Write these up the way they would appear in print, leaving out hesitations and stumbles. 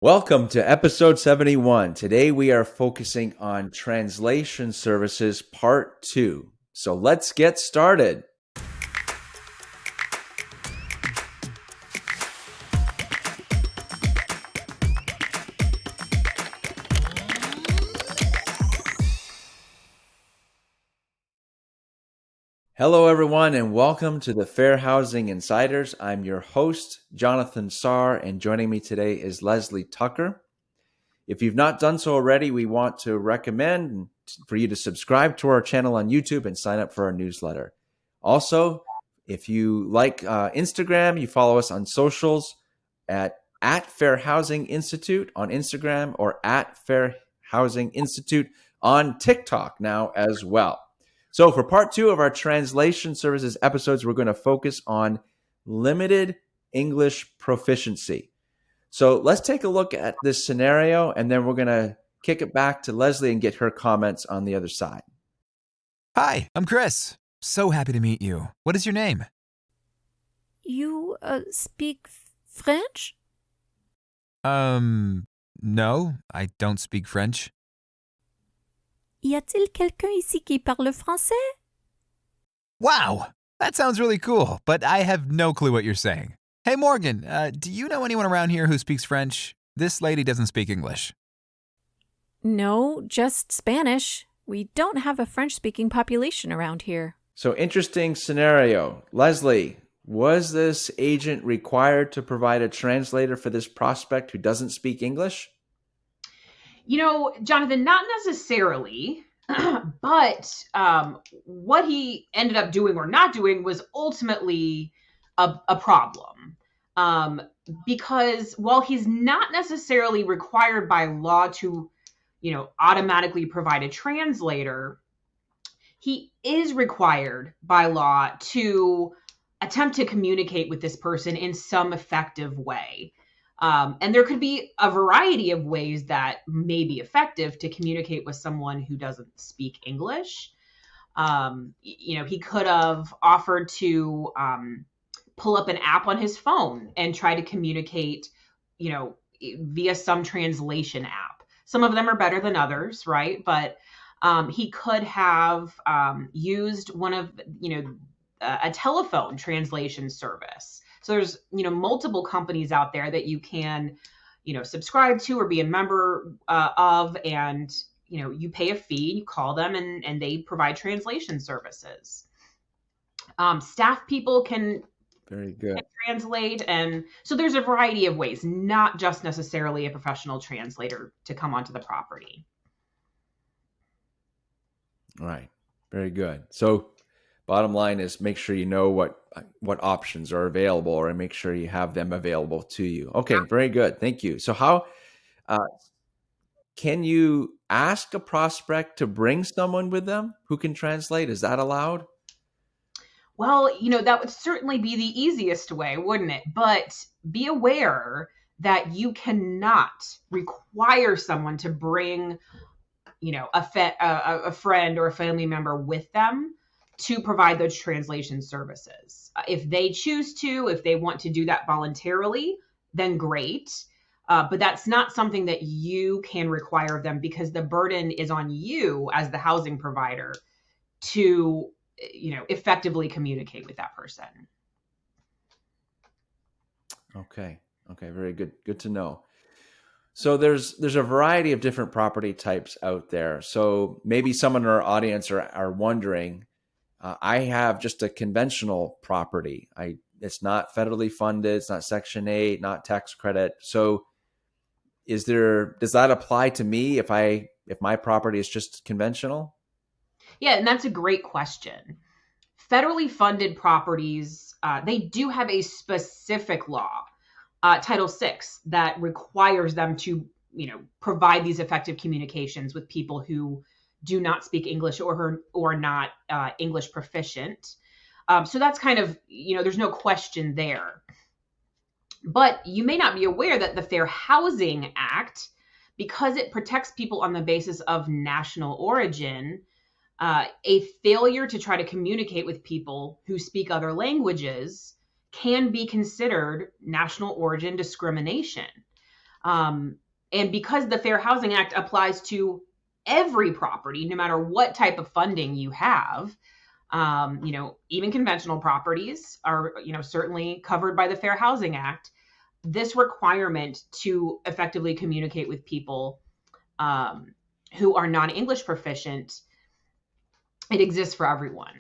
Welcome to episode 71. Today we are focusing on translation services part 2. So let's get started. Hello everyone and welcome to the Fair Housing Insiders. I'm your host, Jonathan Sarr, and joining me today is Leslie Tucker. If you've not done so already, we want to recommend for you to subscribe to our channel on YouTube and sign up for our newsletter. Also, if you like Instagram, you follow us on socials at Fair Housing Institute on Instagram or at Fair Housing Institute on TikTok now as well. So for part 2 of our translation services episodes, we're going to focus on limited English proficiency. So let's take a look at this scenario, and then we're going to kick it back to Leslie and get her comments on the other side. Hi, I'm Chris. So happy to meet you. What is your name? You speak French? No, I don't speak French. Y a-t-il quelqu'un ici qui parle français? Wow, that sounds really cool, but I have no clue what you're saying. Hey, Morgan, do you know anyone around here who speaks French? This lady doesn't speak English. No, just Spanish. We don't have a French-speaking population around here. So interesting scenario. Leslie, was this agent required to provide a translator for this prospect who doesn't speak English? You know, Jonathan, not necessarily, but what he ended up doing or not doing was ultimately a problem. Because while he's not necessarily required by law to, automatically provide a translator, he is required by law to attempt to communicate with this person in some effective way. And there could be a variety of ways that may be effective to communicate with someone who doesn't speak English. He could have offered to pull up an app on his phone and try to communicate, via some translation app. Some of them are better than others, right? But he could have used one of, a telephone translation service. So there's, multiple companies out there that you can, subscribe to or be a member of, and, you pay a fee, you call them and they provide translation services. Staff people can Very good. Translate. And so there's a variety of ways, not just necessarily a professional translator to come onto the property. All right. Very good. So bottom line is make sure you know what options are available, or make sure you have them available to you. Okay, very good. Thank you. So how can you ask a prospect to bring someone with them who can translate? Is that allowed? Well, that would certainly be the easiest way, wouldn't it? But be aware that you cannot require someone to bring, a friend or a family member with them to provide those translation services. If they choose to, if they want to do that voluntarily, then great. But that's not something that you can require of them, because the burden is on you as the housing provider to, effectively communicate with that person. Okay. Very good. Good to know. So there's a variety of different property types out there. So maybe someone in our audience are wondering, I have just a conventional property. It's not federally funded. It's not Section 8, not tax credit. So does that apply to me if my property is just conventional? Yeah, and that's a great question. Federally funded properties, they do have a specific law, Title VI, that requires them to, provide these effective communications with people who do not speak English or are not English proficient. So that's kind of, there's no question there. But you may not be aware that the Fair Housing Act, because it protects people on the basis of national origin, a failure to try to communicate with people who speak other languages can be considered national origin discrimination. And because the Fair Housing Act applies to every property, no matter what type of funding you have, even conventional properties are, certainly covered by the Fair Housing Act. This requirement to effectively communicate with people who are non-English proficient, it exists for everyone.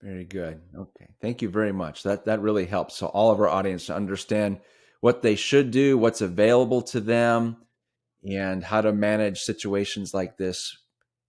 Very good. Okay. Thank you very much. That really helps. So all of our audience to understand what they should do, what's available to them, and how to manage situations like this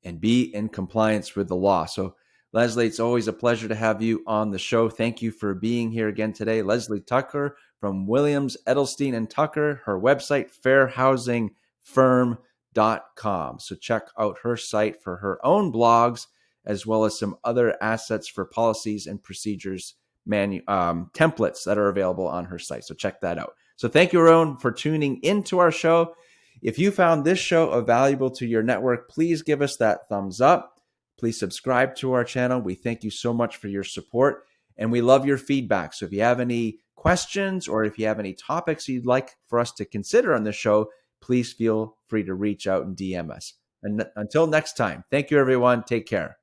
and be in compliance with the law. So Leslie, it's always a pleasure to have you on the show. Thank you for being here again today. Leslie Tucker from Williams, Edelstein and Tucker, her website, fairhousingfirm.com. So check out her site for her own blogs, as well as some other assets for policies and procedures templates that are available on her site. So check that out. So thank you, Rowan, for tuning into our show. If you found this show valuable to your network, please give us that thumbs up. Please subscribe to our channel. We thank you so much for your support, and we love your feedback. So if you have any questions or if you have any topics you'd like for us to consider on the show, please feel free to reach out and DM us. And until next time, thank you, everyone. Take care.